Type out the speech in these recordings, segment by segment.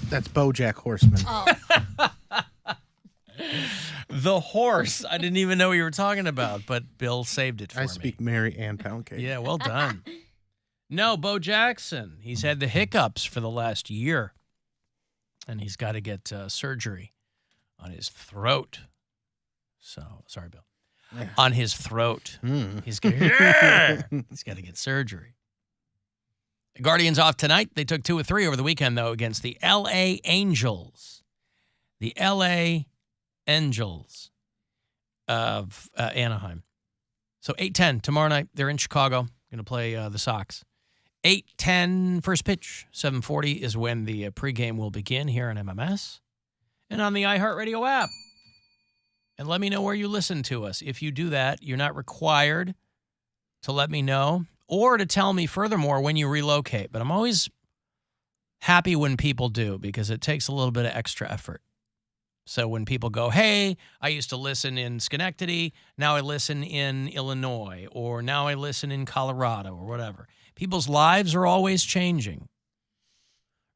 That's BoJack Horseman. Oh. The horse. I didn't even know what you were talking about, but Bill saved it for me. I speak Mary and Poundcake. Yeah, well done. No, Bo Jackson. He's had the hiccups for the last year, and he's got to get surgery on his throat. So, sorry, Bill. Yeah. On his throat. Mm. He's got to get surgery. The Guardians off tonight. They took 2 of 3 over the weekend, though, against the L.A. Angels. The L.A. Angels of Anaheim. So 8:10 tomorrow night. They're in Chicago. Going to play the Sox. 8:10 first pitch. 7:40 is when the pregame will begin here on MMS and on the iHeartRadio app. And let me know where you listen to us. If you do that, you're not required to let me know or to tell me furthermore when you relocate. But I'm always happy when people do because it takes a little bit of extra effort. So when people go, hey, I used to listen in Schenectady, now I listen in Illinois, or now I listen in Colorado, or whatever. People's lives are always changing,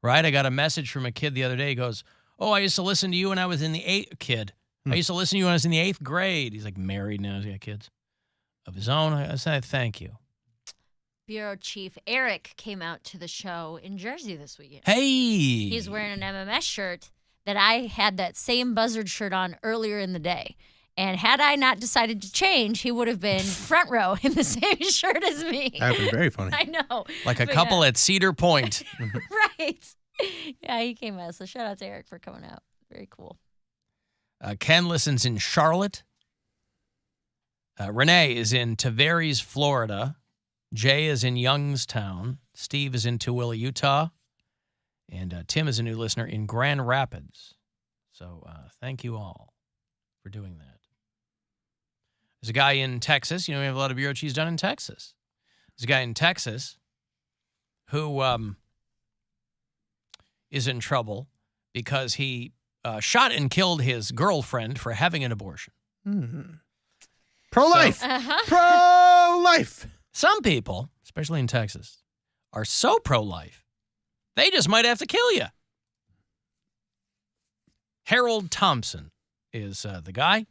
right? I got a message from a kid the other day. He goes, oh, I used to listen to you when I was in the 8th I used to listen to you when I was in the 8th grade. He's like married now. He's got kids of his own. I said, thank you. Bureau Chief Eric came out to the show in Jersey this weekend. Hey. He's wearing an MMS shirt that I had that same Buzzard shirt on earlier in the day. And had I not decided to change, he would have been front row in the same shirt as me. That would be very funny. I know. Like a couple at Cedar Point. Right. Yeah, he came out. So shout out to Eric for coming out. Very cool. Ken listens in Charlotte. Renee is in Tavares, Florida. Jay is in Youngstown. Steve is in Tooele, Utah. And Tim is a new listener in Grand Rapids. So thank you all for doing that. There's a guy in Texas. You know, we have a lot of bureau chiefs done in Texas. There's a guy in Texas who is in trouble because he shot and killed his girlfriend for having an abortion. Mm-hmm. Pro-life. So, Pro-life. Some people, especially in Texas, are so pro-life, they just might have to kill you. Harold Thompson is the guy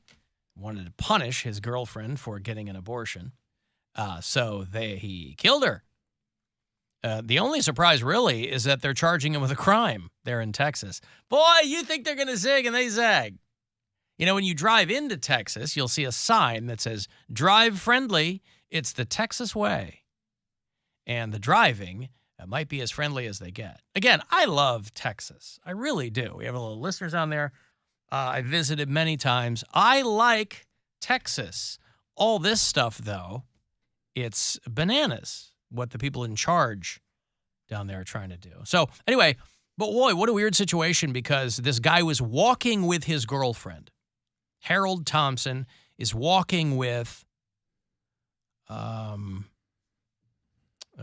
who wanted to punish his girlfriend for getting an abortion. So he killed her. The only surprise, really, is that they're charging him with a crime there in Texas. Boy, you think they're going to zig and they zag. You know, when you drive into Texas, you'll see a sign that says, drive friendly. It's the Texas way. And the driving might be as friendly as they get. Again, I love Texas. I really do. We have a lot of listeners on there. I visited many times. I like Texas. All this stuff, though, it's bananas what the people in charge down there are trying to do. So anyway, but boy, what a weird situation because this guy was walking with his girlfriend. Harold Thompson is walking with,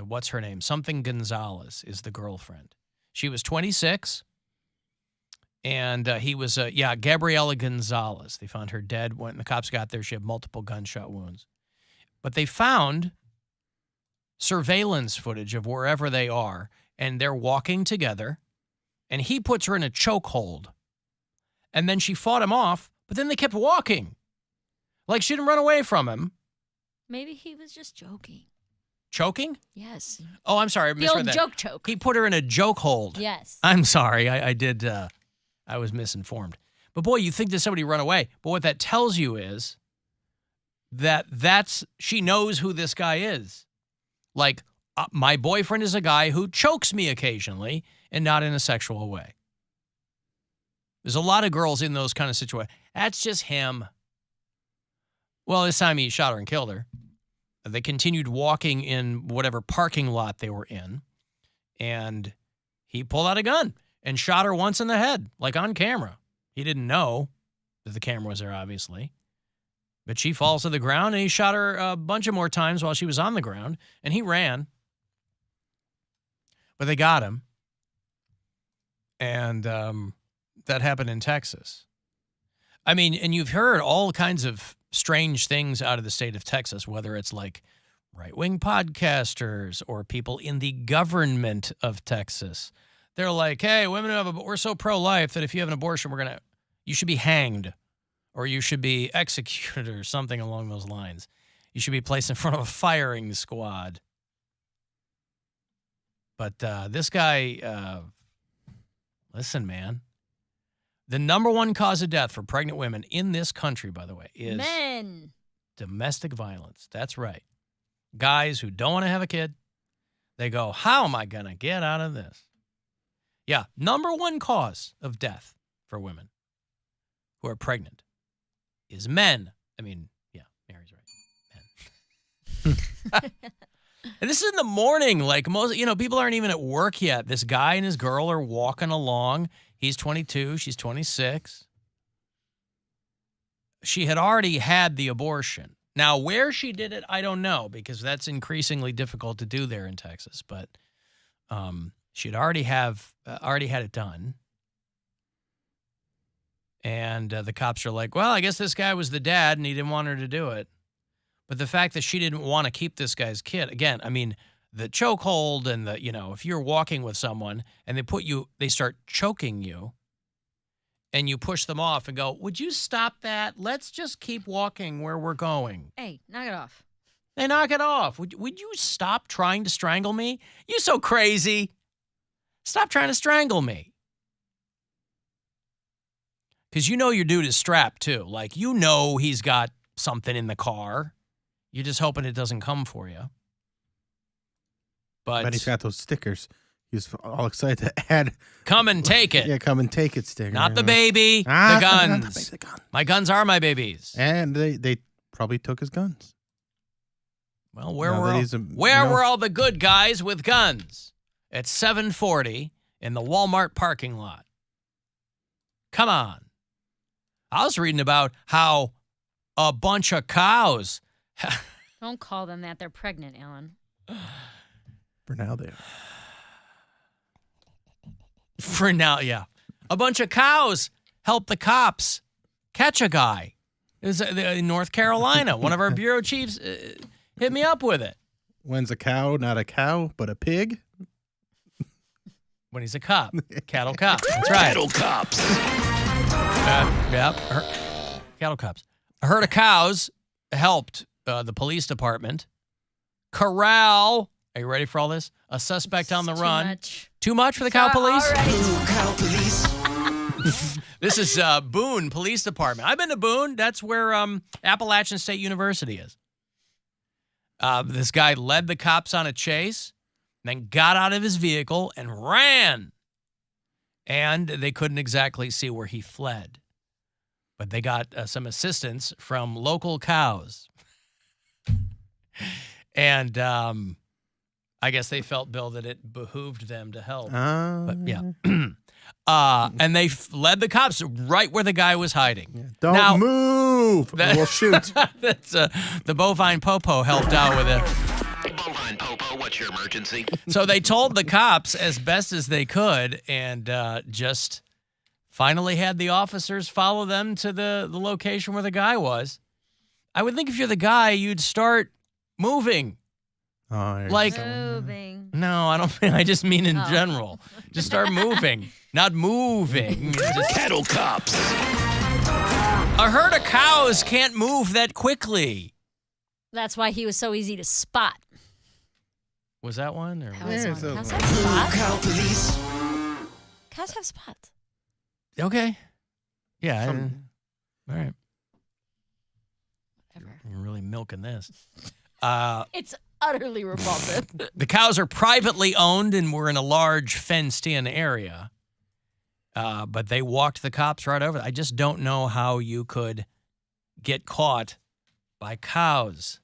what's her name? Something Gonzalez is the girlfriend. She was 26, and he was, Gabriela Gonzalez. They found her dead. When the cops got there, she had multiple gunshot wounds. But they found surveillance footage of wherever they are, and they're walking together, and he puts her in a chokehold. And then she fought him off, but then they kept walking. Like she didn't run away from him. maybe he was just joking. Choking? Yes. Oh, I'm sorry. I The misread old that. joke choke. He put her in a joke hold. Yes. I'm sorry. I did. I was misinformed. But boy, you think that somebody run away. But what that tells you is that she knows who this guy is. Like, my boyfriend is a guy who chokes me occasionally and not in a sexual way. There's a lot of girls in those kind of situations. That's just him. Well, this time he shot her and killed her. They continued walking in whatever parking lot they were in, and he pulled out a gun and shot her once in the head, like on camera. He didn't know that the camera was there, obviously. But she falls to the ground, and he shot her a bunch of more times while she was on the ground, and he ran. But they got him. And that happened in Texas. I mean, and you've heard all kinds of strange things out of the state of Texas, whether it's like right-wing podcasters or people in the government of Texas They're like, hey, women we're so pro-life that if you have an abortion, you should be hanged, or you should be executed, or something along those lines. You should be placed in front of a firing squad. But this guy, listen, man. The number one cause of death for pregnant women in this country, by the way, is men. Domestic violence. That's right. Guys who don't want to have a kid, they go, how am I going to get out of this? Yeah, number one cause of death for women who are pregnant is men. I mean, yeah, Mary's right. Men. And this is in the morning. Like most, people aren't even at work yet. This guy and his girl are walking along. He's 22. She's 26. She had already had the abortion. Now, where she did it, I don't know, because that's increasingly difficult to do there in Texas. But she'd already had it done. And the cops are like, well, I guess this guy was the dad and he didn't want her to do it. But the fact that she didn't want to keep this guy's kid, again, I mean, the chokehold and if you're walking with someone and they start choking you and you push them off and go, would you stop that? Let's just keep walking where we're going. Hey, knock it off. They knock it off. Would you stop trying to strangle me? You so crazy. Stop trying to strangle me. Because your dude is strapped too. Like, he's got something in the car. You're just hoping it doesn't come for you. But he's got those stickers. He was all excited to add. Come and take it. Yeah, come and take it sticker. Not the baby, the guns. The gun. My guns are my babies. And they probably took his guns. Well, where were all the good guys with guns? At 7:40 in the Walmart parking lot. Come on. I was reading about how a bunch of cows. Don't call them that. They're pregnant, Alan. For now, they are. For now, yeah. A bunch of cows helped the cops catch a guy. It was in North Carolina. One of our bureau chiefs hit me up with it. When's a cow not a cow, but a pig? When he's a cop. Cattle cops. That's right. Cattle cops. Cattle cops. A herd of cows helped the police department corral. Are you ready for all this? A suspect on the run. Much. Too much for the cow police? Cow police. This is Boone Police Department. I've been to Boone. That's where Appalachian State University is. This guy led the cops on a chase, then got out of his vehicle and ran. And they couldn't exactly see where he fled. But they got some assistance from local cows. And I guess they felt, Bill, that it behooved them to help. But yeah. And they led the cops right where the guy was hiding. Yeah. Don't move. We'll shoot. That's, the bovine popo helped out with it. Bovine Popo, what's your emergency? So they told the cops as best as they could and just finally had the officers follow them to the location where the guy was. I would think if you're the guy, you'd start moving. Moving. No, I don't mean, I just mean in general. Just start moving. Not moving. Just Cattle cops. a herd of cows can't move that quickly. That's why he was so easy to spot. Was that one? Or? That was Yeah, one. so- Cows have spots. Cow police. Cows have spots. Okay. Yeah. Some- All right. Whatever. You're really milking this. It's utterly repulsive. The cows are privately owned and were in a large fenced-in area. But they walked the cops right over. I just don't know how you could get caught by cows.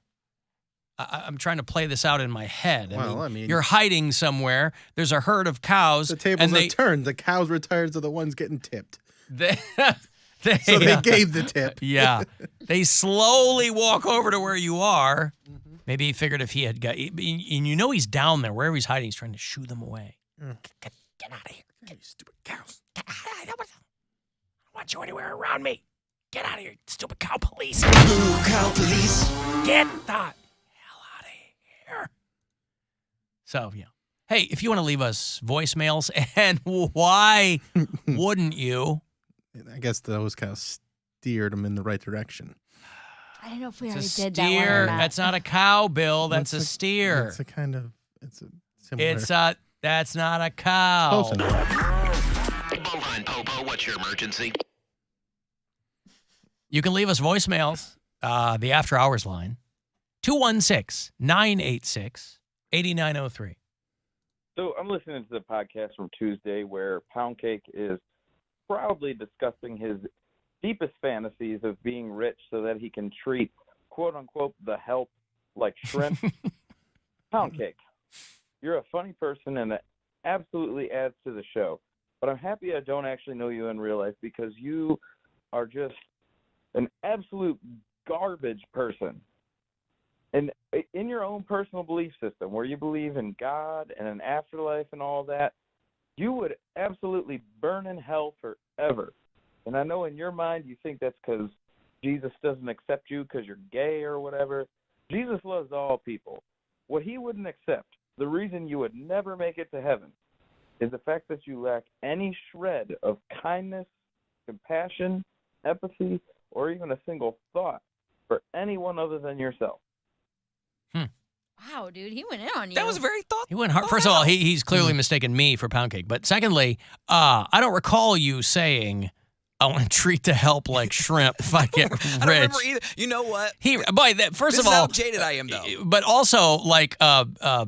I'm trying to play this out in my head. I mean, you're hiding somewhere. There's a herd of cows. The tables are turned. The cows retired to the ones getting tipped. They Gave the tip. Yeah. They slowly walk over to where you are. Mm-hmm. Maybe he figured if he had got, and you know he's down there, wherever he's hiding, he's trying to shoo them away. Get out of here. You stupid cows. I don't want you anywhere around me. Get out of here, stupid cow police. Cow police. Get the hell out of here. So, yeah. Hey, if you want to leave us voicemails, and why wouldn't you? I guess those kind of steered them in the right direction. I don't know if we It's already a did that one or steer. not. That's not a cow, Bill. That's a It's steer. It's a similar. That's not a cow. Close enough. Bovine Popo, what's your emergency? You can leave us voicemails. The after hours line, 216-986-8903. So I'm listening to the podcast from Tuesday where Poundcake is proudly discussing his deepest fantasies of being rich so that he can treat, quote unquote, the help like shrimp. Poundcake, you're a funny person and it absolutely adds to the show. But I'm happy I don't actually know you in real life because you are just an absolute garbage person. And in your own personal belief system, where you believe in God and an afterlife and all that, you would absolutely burn in hell forever. And I know in your mind you think that's because Jesus doesn't accept you because you're gay or whatever. Jesus loves all people. What he wouldn't accept, the reason you would never make it to heaven, is the fact that you lack any shred of kindness, compassion, empathy, or even a single thought for anyone other than yourself. Wow, dude, he went in on you. That was very thoughtful. He went hard. First of all, he's clearly mistaken me for Poundcake. But secondly, I don't recall you saying, I want to treat the help like shrimp if I get rich. I don't remember either. You know what? First This of is how all, jaded I am, though. but also like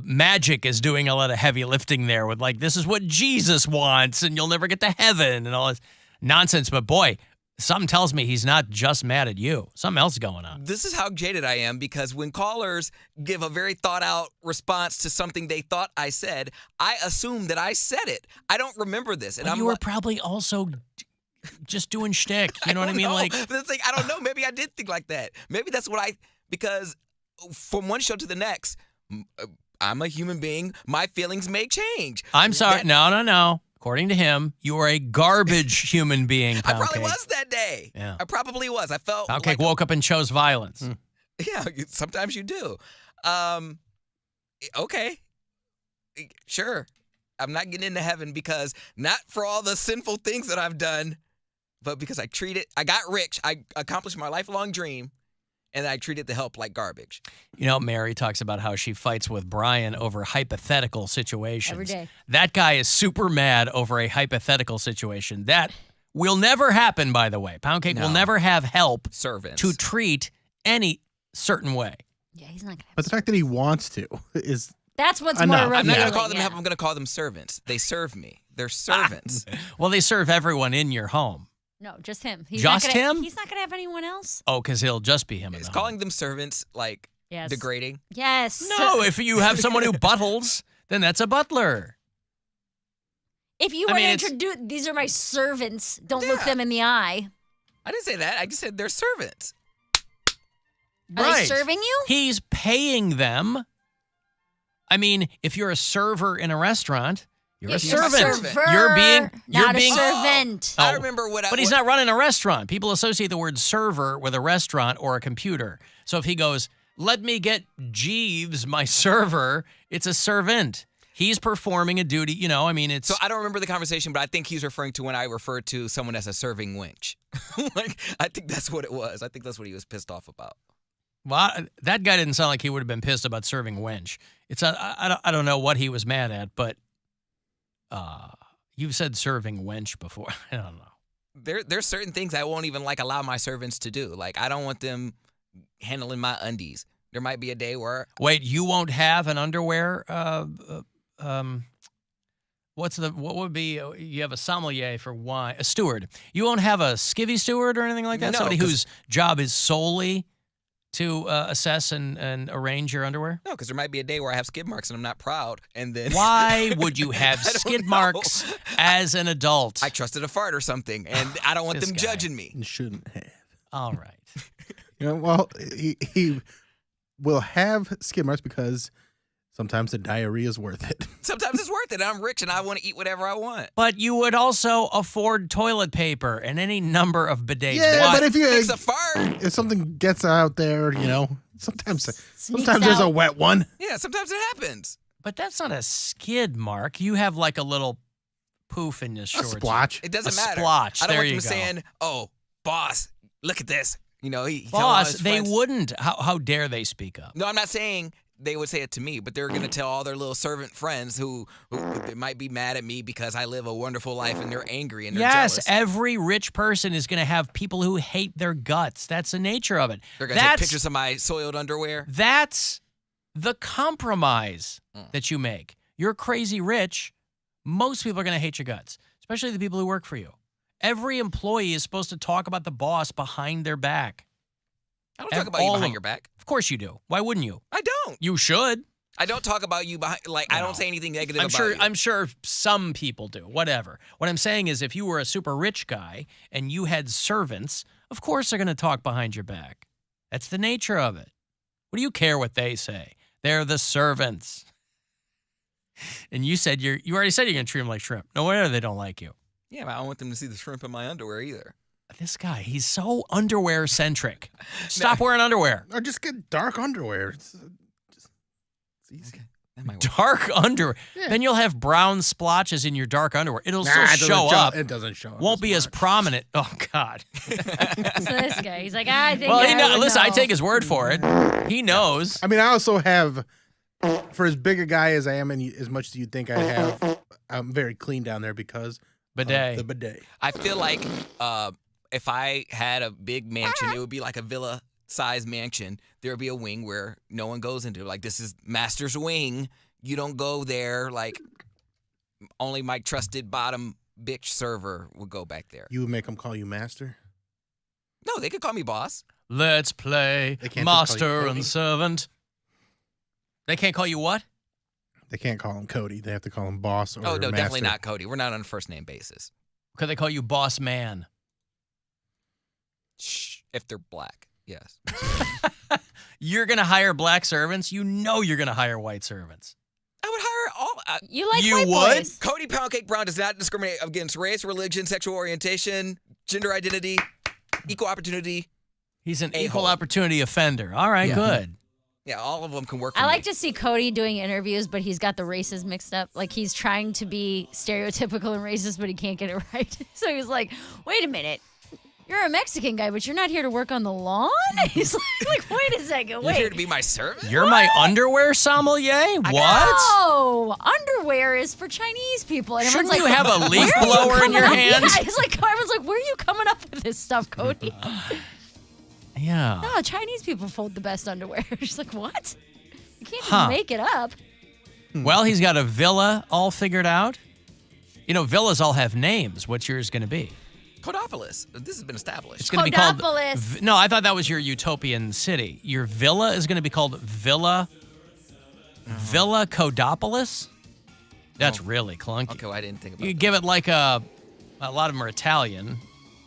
magic is doing a lot of heavy lifting there with like, this is what Jesus wants and you'll never get to heaven and all this nonsense. But boy, something tells me he's not just mad at you. Something else is going on. This is how jaded I am because when callers give a very thought-out response to something they thought I said, I assume that I said it. I don't remember this. And Well, you were probably also just doing shtick. You know what I mean? Like, it's like, I don't know. Maybe I did think like that. Maybe that's what because from one show to the next, I'm a human being. My feelings may change. I'm sorry. No. According to him, you are a garbage human being, I Poundcake. probably was that day. Yeah. I probably was. I felt Poundcake like woke up and chose violence. Yeah, sometimes you do. Okay. Sure. I'm not getting into heaven because not for all the sinful things that I've done, but because I got rich. I accomplished my lifelong dream, and I treated the help like garbage. You know, Mary talks about how she fights with Brian over hypothetical situations. Every day. That guy is super mad over a hypothetical situation. That will never happen, by the way. Poundcake will No. never have help Servants. to treat any certain way. Yeah, he's not gonna. But the fact that he wants to is That's what's Enough. more I'm I'm not revealing. going to call them yeah. help. I'm going to call them servants. They serve me. They're servants. Well, they serve everyone in your home. No, just him. He's Just not gonna, him? He's not gonna have anyone else. Oh, because he'll just be him in Is the calling them servants like Yes. degrading? Yes. home. No, if you have someone who buttles, then that's a butler. If you I want mean, to it's- introduce, these are my servants. Don't look Yeah. them in the eye. I didn't say that. I just said they're servants. Are they serving you? He's paying them. I mean, if you're a server in a restaurant, you're a If you're servant. server. You're being not a being servant. Oh. I remember what I But he's not running a restaurant. People associate the word server with a restaurant or a computer. So if he goes, let me get Jeeves, my server, it's a servant. He's performing a duty, you know, I mean, it's... So I don't remember the conversation, but I think he's referring to when I referred to someone as a serving wench. Like, I think that's what it was. I think that's what he was pissed off about. Well, that guy didn't sound like he would have been pissed about serving wench. I don't know what he was mad at, but you've said serving wench before. I don't know. There's certain things I won't even allow my servants to do. Like, I don't want them handling my undies. There might be a day where Wait, you won't have an underwear? What would be? You have a sommelier for wine, a steward. You won't have a skivvy steward or anything like that. No, Somebody 'cause- whose job is solely to assess and arrange your underwear. no, because there might be a day where I have skid marks and I'm not proud, and then Why would you have I don't skid know. marks as an adult? I trusted a fart or something, and I don't want This them guy. judging me. you shouldn't have. All right. You know, well, he will have skid marks because sometimes the diarrhea is worth it. Sometimes it's worth it. I'm rich and I want to eat whatever I want. But you would also afford toilet paper and any number of bidets. Yeah, Why- but if you Fix a fart. if something gets out there, you know, sometimes Sneaks there's a out. wet one. Yeah, sometimes it happens. But that's not a skid, Mark. You have like a little poof in your A shorts. splotch. It doesn't A matter. splotch. I don't There want you them go. saying, "Oh, boss, look at this." You know, he tell all Boss, his they friends. wouldn't. How dare they speak up? No, I'm not saying they would say it to me, but they're going to tell all their little servant friends who they might be mad at me because I live a wonderful life and they're angry and they're Yes, jealous. every rich person is going to have people who hate their guts. That's the nature of it. They're going to take pictures of my soiled underwear. That's the compromise that you make. You're crazy rich. Most people are going to hate your guts, especially the people who work for you. Every employee is supposed to talk about the boss behind their back. I don't talk about you behind your back. Of course you do. Why wouldn't you? I don't. You should. I don't talk about you behind. Like I don't say anything negative about you. I'm sure some people do. Whatever. What I'm saying is, if you were a super rich guy and you had servants, of course they're going to talk behind your back. That's the nature of it. What do you care what they say? They're the servants. And you said you already said you're going to treat them like shrimp. No wonder they don't like you. Yeah, but I don't want them to see the shrimp in my underwear either. This guy, he's so underwear centric. Stop wearing underwear. Or just get dark underwear. It's easy. Okay, that might work. Dark underwear. Yeah. Then you'll have brown splotches in your dark underwear. It'll Nah, still it doesn't show up. It doesn't show up. Won't be as much. prominent. Oh, God. So this guy, he's like, I think Well, I would listen, I know. take his word for it. He knows. I mean, I also have, for as big a guy as I am and as much as you think I have, I'm very clean down there because Bidet. of the bidet. I feel like if I had a big mansion, it would be like a villa-sized mansion. There would be a wing where no one goes into. Like, this is master's wing. You don't go there. Like, only my trusted bottom bitch server would go back there. You would make them call you master? No, they could call me boss. Let's play They can't just call you master Cody. and servant. They can't call you what? They can't call him Cody. They have to call him boss or Oh, no, master. definitely not Cody. We're not on a first-name basis. Could they call you boss man? Shh, if they're black, yes. You're going to hire black servants? You know you're going to hire white servants. I would hire all... You like You white would? boys. Cody Poundcake Brown does not discriminate against race, religion, sexual orientation, gender identity, equal opportunity. He's an A-hole. equal opportunity offender. All right, Yeah. good. Yeah, all of them can work for I me. like to see Cody doing interviews, but he's got the races mixed up. Like he's trying to be stereotypical and racist, but he can't get it right. So he's like, wait a minute. You're a Mexican guy, but you're not here to work on the lawn? He's like wait a second. You're Wait. here to be my servant? You're my underwear sommelier? What? No, underwear is for Chinese people. And Shouldn't everyone's you like, have a leaf "Where are you blower in your coming up-" hands? Yeah, it's like everyone's like, where are you coming up with this stuff, Cody? Yeah. No, Chinese people fold the best underwear. She's like, what? You can't just Huh. make it up. Well, he's got a villa all figured out. You know, villas all have names. What's yours going to be? Codopolis. This has been established. It's going to be called. Codopolis. No, I thought that was your utopian city. Your villa is going to be called Villa Codopolis. That's really clunky. Okay, well, I didn't think about You that. give it like a lot of them are Italian.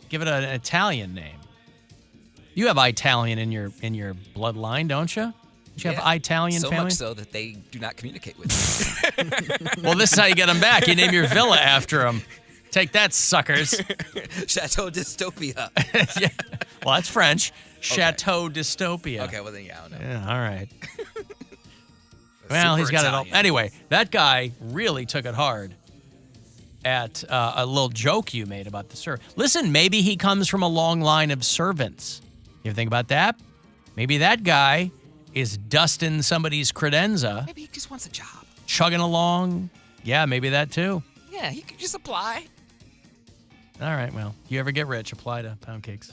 Give it an Italian name. You have Italian in your bloodline, don't you? Don't you have Italian so family? much so that they do not communicate with me. Well, this is how you get them back. You name your villa after them. Take that, suckers. Chateau Dystopia. Yeah. Well, that's French. Chateau Dystopia. Okay, well then, yeah, I don't know. Yeah, all right. Well, Super he's got it all. Italian. Anyway, that guy really took it hard at a little joke you made about the servant. Listen, maybe he comes from a long line of servants. You ever think about that? Maybe that guy is dusting somebody's credenza, Maybe he just wants a job. chugging along. Yeah, maybe that too. Yeah, he could just apply. All right, well, you ever get rich, apply to Pound Cakes.